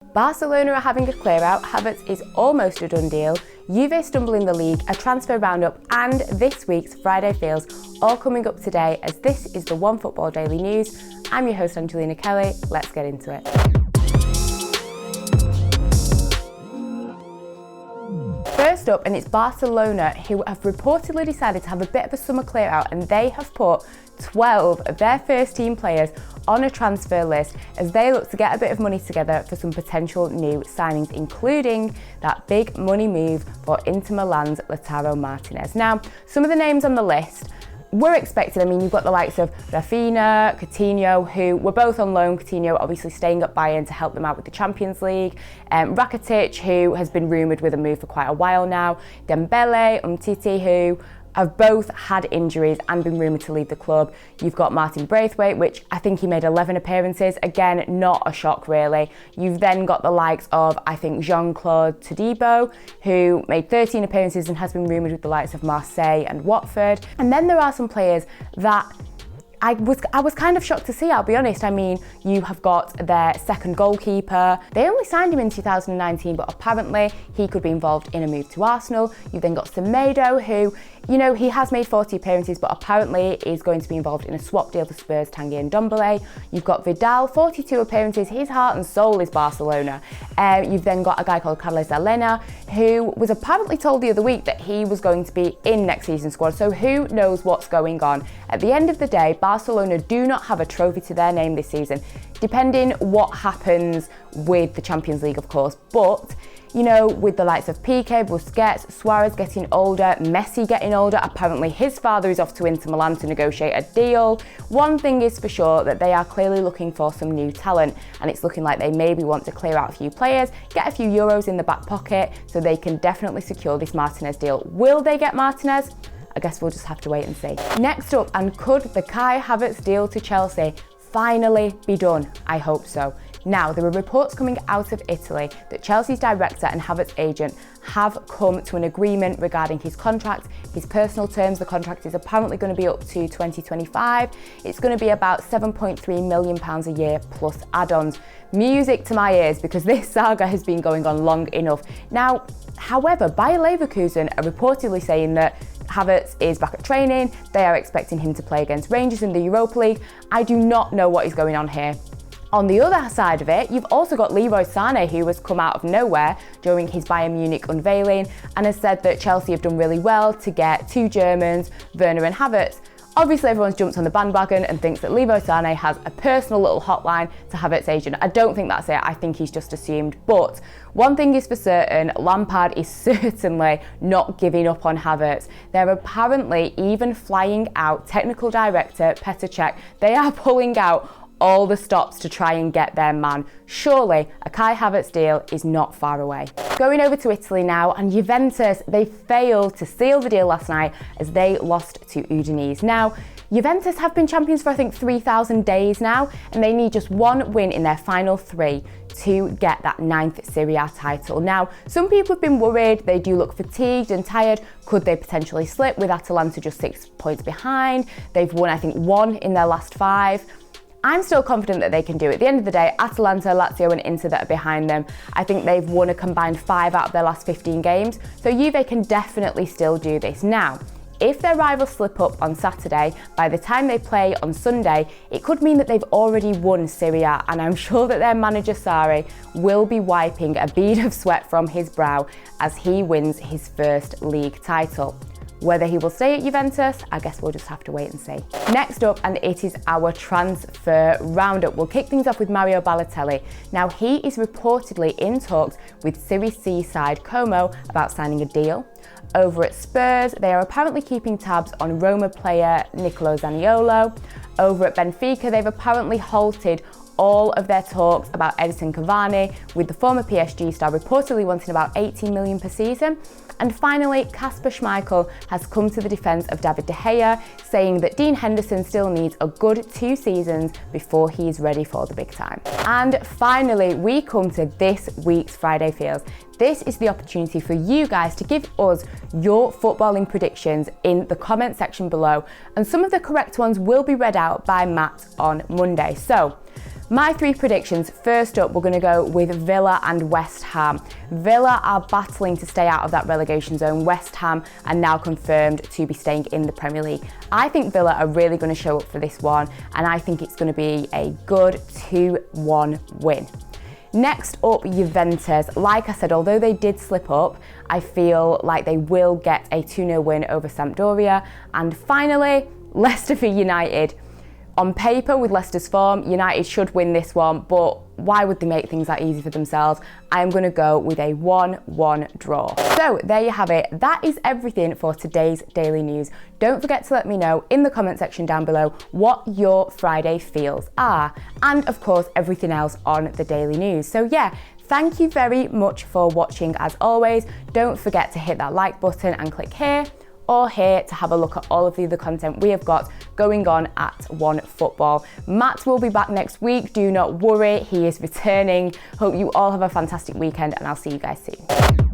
Barcelona are having a clear-out, Havertz is almost a done deal, Juve stumbling the league, a transfer roundup and this week's Friday Feels, all coming up today as this is the Onefootball Daily News. I'm your host Angelina Kelly, let's get into it. First up, and it's Barcelona who have reportedly decided to have a bit of a summer clear-out and they have put 12 of their first team players on a transfer list as they look to get a bit of money together for some potential new signings, including that big money move for Inter Milan's Lautaro Martinez. Now, some of the names on the list were expected. I mean, you've got the likes of Rafinha, Coutinho, who were both on loan. Coutinho obviously staying at Bayern to help them out with the Champions League. Rakitic, who has been rumoured with a move for quite a while now. Dembele, Umtiti, who have both had injuries and been rumoured to leave the club. You've got Martin Braithwaite, which I think he made 11 appearances. Again, not a shock really. You've then got the likes of, I think, Jean-Claude Todibo, who made 13 appearances and has been rumoured with the likes of Marseille and Watford. And then there are some players that I was kind of shocked to see, I'll be honest. I mean, you have got their second goalkeeper. They only signed him in 2019, but apparently he could be involved in a move to Arsenal. You've then got Semedo, who, you know, he has made 40 appearances, but apparently is going to be involved in a swap deal for Spurs, Tanguy and Ndombele. You've got Vidal, 42 appearances. His heart and soul is Barcelona. You've then got a guy called Carles Alena, who was apparently told the other week that he was going to be in next season's squad. So who knows what's going on? At the end of the day, Barcelona do not have a trophy to their name this season, depending what happens with the Champions League, of course. But, you know, with the likes of Piqué, Busquets, Suarez getting older, Messi getting older, apparently his father is off to Inter Milan to negotiate a deal. One thing is for sure, that they are clearly looking for some new talent, and it's looking like they maybe want to clear out a few players, get a few euros in the back pocket, so they can definitely secure this Martinez deal. Will they get Martinez? I guess we'll just have to wait and see. Next up, and could the Kai Havertz deal to Chelsea finally be done? I hope so. Now, there are reports coming out of Italy that Chelsea's director and Havertz agent have come to an agreement regarding his contract, his personal terms. The contract is apparently going to be up to 2025. It's going to be about £7.3 million a year plus add-ons. Music to my ears, because this saga has been going on long enough. Now, however, Bayer Leverkusen are reportedly saying that Havertz is back at training. They are expecting him to play against Rangers in the Europa League. I do not know what is going on here. On the other side of it, you've also got Leroy Sané, who has come out of nowhere during his Bayern Munich unveiling and has said that Chelsea have done really well to get two Germans, Werner and Havertz. Obviously, everyone's jumped on the bandwagon and thinks that Leroy Sané has a personal little hotline to Havertz's agent. I don't think that's it. I think he's just assumed. But one thing is for certain, Lampard is certainly not giving up on Havertz. They're apparently even flying out technical director Petr Cech. They are pulling out all the stops to try and get their man. Surely a Kai Havertz deal is not far away. Going over to Italy now, and Juventus, they failed to seal the deal last night as they lost to Udinese. Now, Juventus have been champions for I think 3,000 days now, and they need just one win in their final three to get that 9th Serie A title. Now, some people have been worried, they do look fatigued and tired. Could they potentially slip with Atalanta just 6 points behind? They've won, I think, 1 in their last 5. I'm still confident that they can do it. At the end of the day, Atalanta, Lazio and Inter that are behind them, I think they've won a combined 5 out of their last 15 games. So Juve can definitely still do this. Now, if their rivals slip up on Saturday, by the time they play on Sunday, it could mean that they've already won Serie A, and I'm sure that their manager Serie will be wiping a bead of sweat from his brow as he wins his first league title. Whether he will stay at Juventus, I guess we'll just have to wait and see. Next up, and it is our transfer roundup. We'll kick things off with Mario Balotelli. Now, he is reportedly in talks with Serie C side Como about signing a deal. Over at Spurs, they are apparently keeping tabs on Roma player Nicolo Zaniolo. Over at Benfica, they've apparently halted all of their talks about Edinson Cavani, with the former PSG star reportedly wanting about 18 million per season. And finally, Kasper Schmeichel has come to the defence of David De Gea, saying that Dean Henderson still needs a good 2 seasons before he is ready for the big time. And finally, we come to this week's Friday Feels. This is the opportunity for you guys to give us your footballing predictions in the comment section below, and some of the correct ones will be read out by Matt on Monday. So, My 3 predictions, first up, we're going to go with Villa and West Ham. Villa are battling to stay out of that relegation zone. West Ham are now confirmed to be staying in the Premier League. I think Villa are really going to show up for this one, and I think it's going to be a good 2-1 win. Next up, Juventus. Like I said, although they did slip up, I feel like they will get a 2-0 win over Sampdoria. And finally, Leicester v United. On paper, with Leicester's form, United should win this one, but why would they make things that easy for themselves? I am going to go with a 1-1 draw. So there you have it. That is everything for today's daily news. Don't forget to let me know in the comment section down below what your Friday feels are, and of course everything else on the daily news. So yeah, thank you very much for watching as always. Don't forget to hit that like button and click here or here to have a look at all of the other content we have got going on at Onefootball. Matt will be back next week, do not worry, he is returning. Hope you all have a fantastic weekend, and I'll see you guys soon.